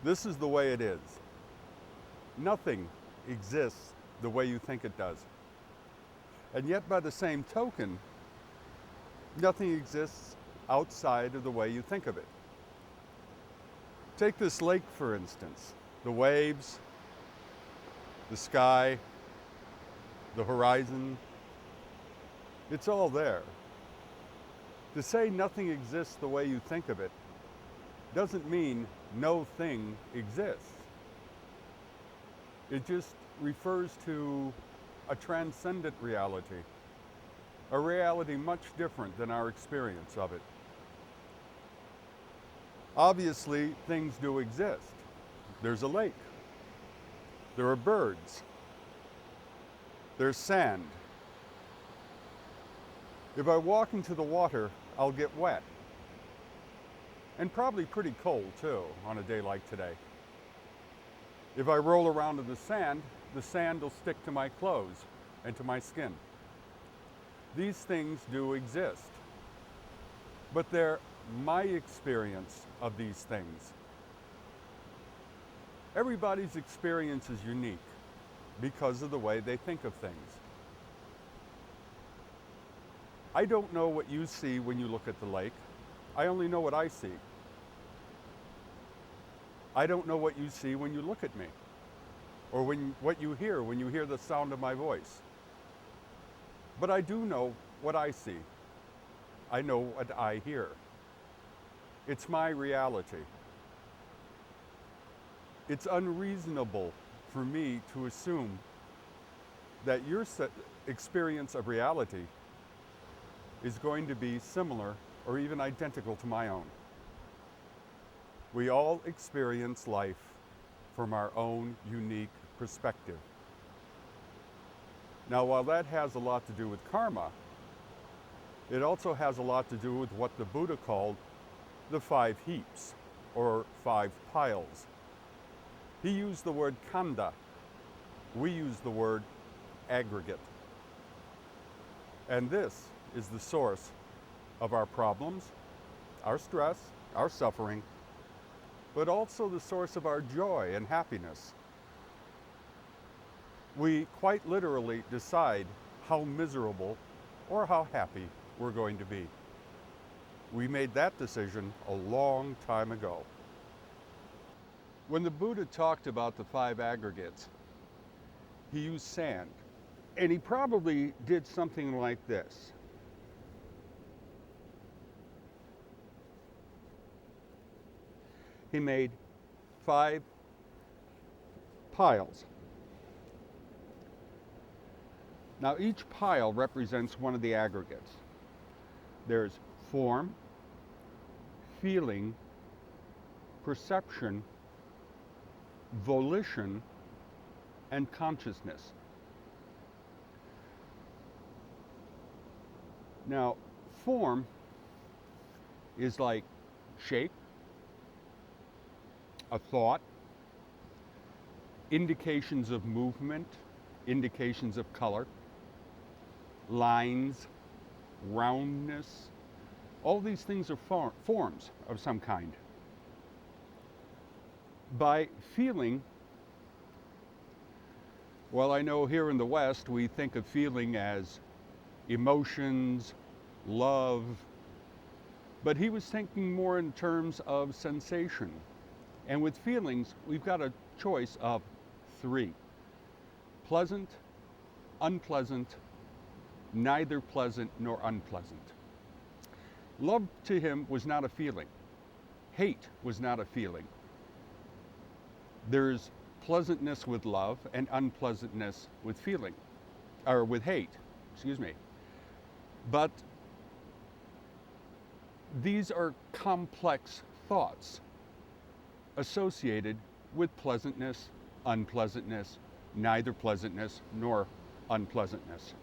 This is the way it is. Nothing exists the way you think it does. And yet, by the same token, nothing exists outside of the way you think of it. Take this lake, for instance. The waves, the sky, the horizon, it's all there. To say nothing exists the way you think of it doesn't mean no thing exists. It just refers to a transcendent reality, a reality much different than our experience of it. Obviously, things do exist. There's a lake. There are birds. There's sand. If I walk into the water, I'll get wet. And probably pretty cold too on a day like today. If I roll around in the sand will stick to my clothes and to my skin. These things do exist. But they're my experience of these things. Everybody's experience is unique because of the way they think of things. I don't know what you see when you look at the lake. I only know what I see. I don't know what you see when you look at me, or what you hear when you hear the sound of my voice. But I do know what I see. I know what I hear. It's my reality. It's unreasonable for me to assume that your experience of reality is going to be similar or even identical to my own. We all experience life from our own unique perspective. Now, while that has a lot to do with karma, it also has a lot to do with what the Buddha called the 5 heaps, or 5 piles. He used the word khandha. We use the word aggregate. And this is the source of our problems, our stress, our suffering, but also the source of our joy and happiness. We quite literally decide how miserable or how happy we're going to be. We made that decision a long time ago. When the Buddha talked about the 5 aggregates, he used sand. And he probably did something like this. He made 5 piles. Now each pile represents one of the aggregates. There's form, feeling, perception, volition, and consciousness. Now, form is like shape, a thought, indications of movement, indications of color, lines, roundness. All these things are forms of some kind. By feeling, well, I know here in the West we think of feeling as emotions, love, but he was thinking more in terms of sensation. And with feelings, we've got a choice of 3: pleasant, unpleasant, neither pleasant nor unpleasant. Love to him was not a feeling. Hate was not a feeling. There's pleasantness with love and unpleasantness with feeling, or with hate, excuse me. But these are complex thoughts associated with pleasantness, unpleasantness, neither pleasantness nor unpleasantness.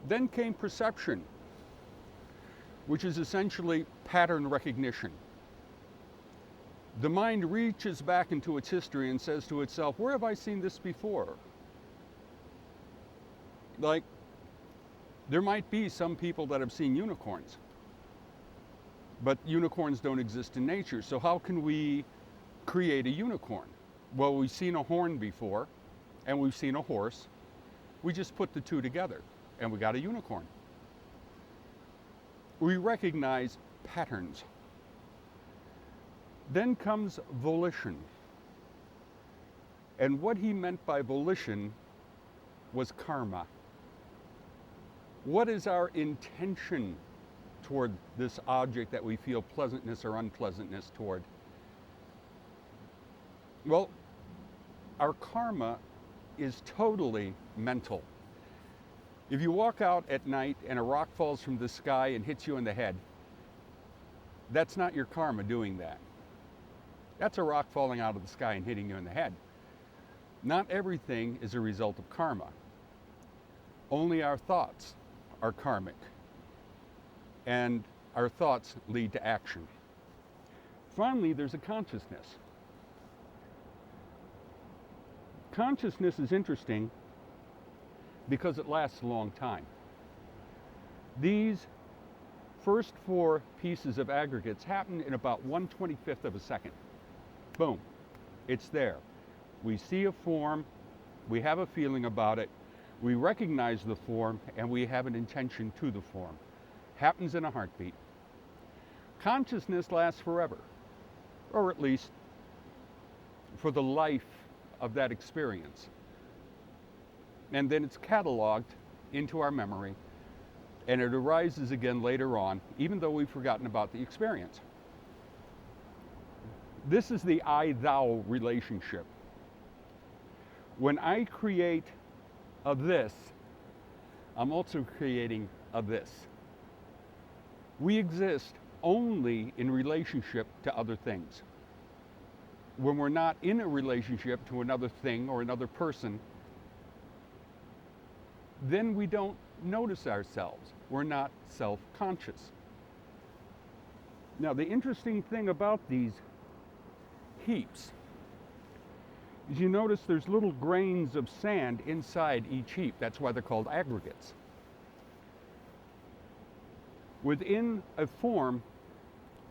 Then came perception, which is essentially pattern recognition. The mind reaches back into its history and says to itself, where have I seen this before? Like, there might be some people that have seen unicorns. But unicorns don't exist in nature, so how can we create a unicorn? Well, we've seen a horn before, and we've seen a horse. We just put the two together, and we got a unicorn. We recognize patterns. Then comes volition. And what he meant by volition was karma. What is our intention toward this object that we feel pleasantness or unpleasantness toward? Well, our karma is totally mental. If you walk out at night and a rock falls from the sky and hits you in the head, that's not your karma doing that. That's a rock falling out of the sky and hitting you in the head. Not everything is a result of karma. Only our thoughts are karmic, and our thoughts lead to action. Finally, there's a consciousness. Consciousness is interesting because it lasts a long time. These first four pieces of aggregates happen in about 1/25th of a second. Boom, it's there. We see a form, we have a feeling about it, we recognize the form, and we have an intention to the form. Happens in a heartbeat. Consciousness lasts forever, or at least for the life of that experience. And then it's cataloged into our memory, and it arises again later on, even though we've forgotten about the experience. This is the I-thou relationship. When I create a this, I'm also creating a this. We exist only in relationship to other things. When we're not in a relationship to another thing or another person, then we don't notice ourselves. We're not self-conscious. Now, the interesting thing about these heaps is you notice there's little grains of sand inside each heap. That's why they're called aggregates. Within a form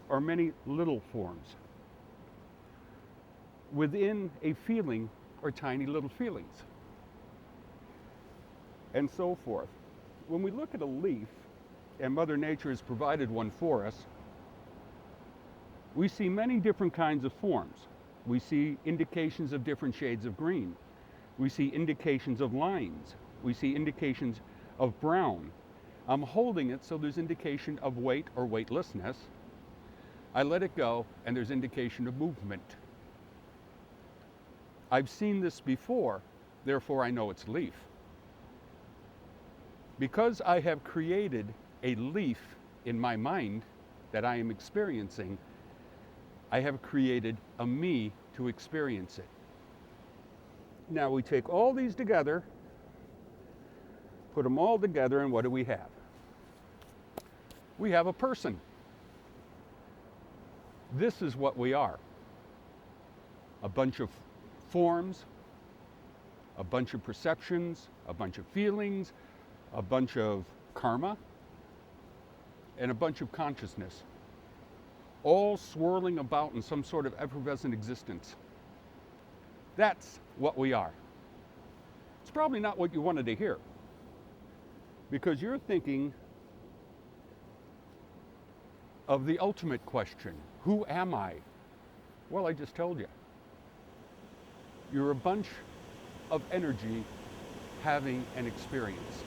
are many little forms. Within a feeling are tiny little feelings, and so forth. When we look at a leaf, and Mother Nature has provided one for us, we see many different kinds of forms. We see indications of different shades of green. We see indications of lines. We see indications of brown. I'm holding it so there's indication of weight or weightlessness. I let it go and there's indication of movement. I've seen this before, therefore I know it's leaf. Because I have created a leaf in my mind that I am experiencing, I have created a me to experience it. Now we take all these together, put them all together, and what do we have? We have a person. This is what we are. A bunch of forms, a bunch of perceptions, a bunch of feelings, a bunch of karma, and a bunch of consciousness, all swirling about in some sort of effervescent existence. That's what we are. It's probably not what you wanted to hear, because you're thinking of the ultimate question, who am I? Well, I just told you. You're a bunch of energy having an experience.